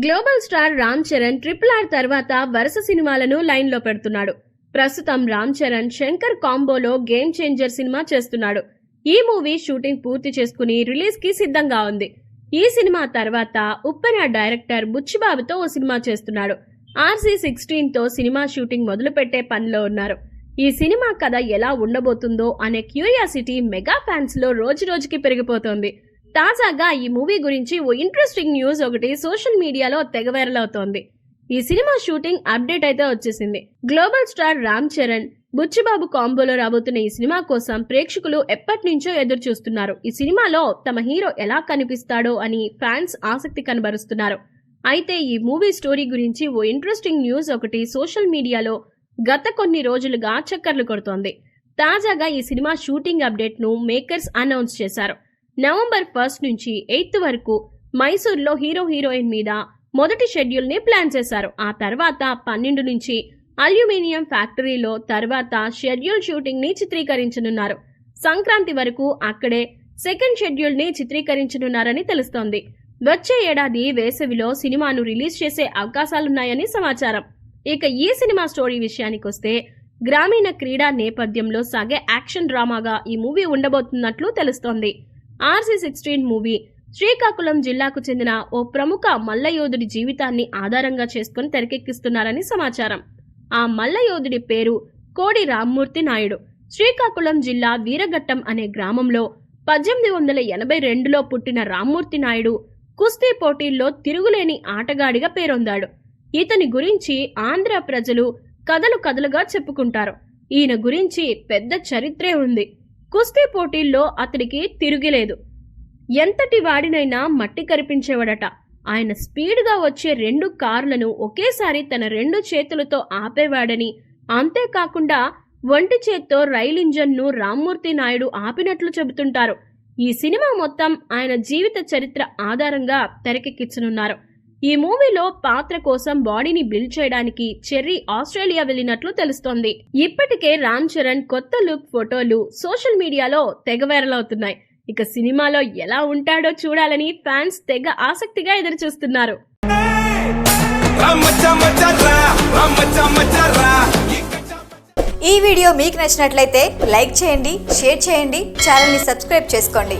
Global star Ram Charan RRR తర్వాత వరుస సినిమాలను లైన్ లో పెడుతున్నాడు. ప్రస్తుతం రామ్ చరణ్ శంకర్ కాంబోలో గేమ్ చేంజర్ సినిమా చేస్తున్నాడు. ఈ మూవీ షూటింగ్ పూర్తి చేసుకుని రిలీజ్ కి సిద్ధంగా ఉంది. ఈ సినిమా తర్వాత ఉప్పెన డైరెక్టర్ బుచ్చిబాబుతో ఓ సినిమా చేస్తున్నాడు. RC16 తో సినిమా షూటింగ్ మొదలు పెట్టే పనిలో ఉన్నారు. ఈ సినిమా కథ ఎలా ఉండబోతుందో అనే క్యూరియాసిటీ మెగా ఫ్యాన్స్ లో రోజు రోజుకి పెరిగిపోతోంది. తాజాగా ఈ మూవీ గురించి ఓ ఇంట్రెస్టింగ్ న్యూస్ ఒకటి సోషల్ మీడియాలో తెగ వైరల్ అవుతోంది. ఈ సినిమా షూటింగ్ అప్డేట్ అయితే వచ్చేసింది. గ్లోబల్ స్టార్ రామ్ చరణ్ బుచ్చిబాబు కాంబోలో రాబోతున్న ఈ సినిమా కోసం ప్రేక్షకులు ఎప్పటి నుంచో ఎదురు చూస్తున్నారు. ఈ సినిమాలో తమ హీరో ఎలా కనిపిస్తాడో అని ఫ్యాన్స్ ఆసక్తి కనబరుస్తున్నారు. అయితే ఈ మూవీ స్టోరీ గురించి ఓ ఇంట్రెస్టింగ్ న్యూస్ ఒకటి సోషల్ మీడియాలో గత కొన్ని రోజులుగా చక్కర్లు కొడుతోంది. తాజాగా ఈ సినిమా షూటింగ్ అప్డేట్ ను మేకర్స్ అనౌన్స్ చేశారు. నవంబర్ 1 నుంచి 8 వరకు మైసూర్లో హీరో హీరోయిన్ మీద మొదటి షెడ్యూల్ ని ప్లాన్ చేశారు. ఆ తర్వాత 12 నుంచి అల్యూమినియం ఫ్యాక్టరీలో తర్వాత షెడ్యూల్ షూటింగ్ ని చిత్రీకరించనున్నారు. సంక్రాంతి వరకు అక్కడే సెకండ్ షెడ్యూల్ ని చిత్రీకరించనున్నారని తెలుస్తోంది. వచ్చే ఏడాది వేసవిలో సినిమాను రిలీజ్ చేసే అవకాశాలున్నాయని సమాచారం. ఇక ఈ సినిమా స్టోరీ విషయానికొస్తే గ్రామీణ క్రీడా నేపథ్యంలో సాగే యాక్షన్ డ్రామాగా ఈ మూవీ ఉండబోతున్నట్లు తెలుస్తోంది. RC16 మూవీ శ్రీకాకుళం జిల్లాకు చెందిన ఓ ప్రముఖ మల్లయోధుడి జీవితాన్ని ఆధారంగా చేసుకుని తెరకెక్కిస్తున్నారని సమాచారం. ఆ మల్లయోధుడి పేరు కోడి రామ్మూర్తి నాయుడు. శ్రీకాకుళం జిల్లా వీరఘట్టం అనే గ్రామంలో 1882లో పుట్టిన రామ్మూర్తి నాయుడు కుస్తీ పోటీల్లో తిరుగులేని ఆటగాడిగా పేరొందాడు. ఇతని గురించి ఆంధ్ర ప్రజలు కథలు కథలుగా చెప్పుకుంటారు. ఈయన గురించి పెద్ద చరిత్రే ఉంది. కుస్తీ పోటీల్లో అతడికి తిరుగులేదు. ఎంతటి వాడినైనా మట్టి కరిపించేవాడట. ఆయన స్పీడ్గా వచ్చే 2 కార్లను ఒకేసారి తన 2 చేతులతో ఆపేవాడని, అంతేకాకుండా ఒంటి చేత్తో రైలు ఇంజన్ను రామ్మూర్తి నాయుడు ఆపినట్లు చెబుతుంటారు. ఈ సినిమా మొత్తం ఆయన జీవిత చరిత్ర ఆధారంగా తెరకెక్కించనున్నారు. ఈ మూవీలో పాత్ర కోసం బాడీని బిల్డ్ చేయడానికి చెర్రీ ఆస్ట్రేలియా వెళ్లినట్లు తెలుస్తోంది. ఇప్పటికే రామ్ చరణ్ కొత్త లుక్ ఫోటోలు సోషల్ మీడియాలో తెగ వైరల్ అవుతున్నాయి. ఇక సినిమాలో ఎలా ఉంటాడో చూడాలని ఫ్యాన్స్ తెగ ఆసక్తిగా ఎదురు చూస్తున్నారు. ఈ వీడియో మీకు నచ్చినట్లయితే లైక్ చేయండి, షేర్ చేయండి, ఛానల్ ని సబ్స్క్రైబ్ చేసుకోండి.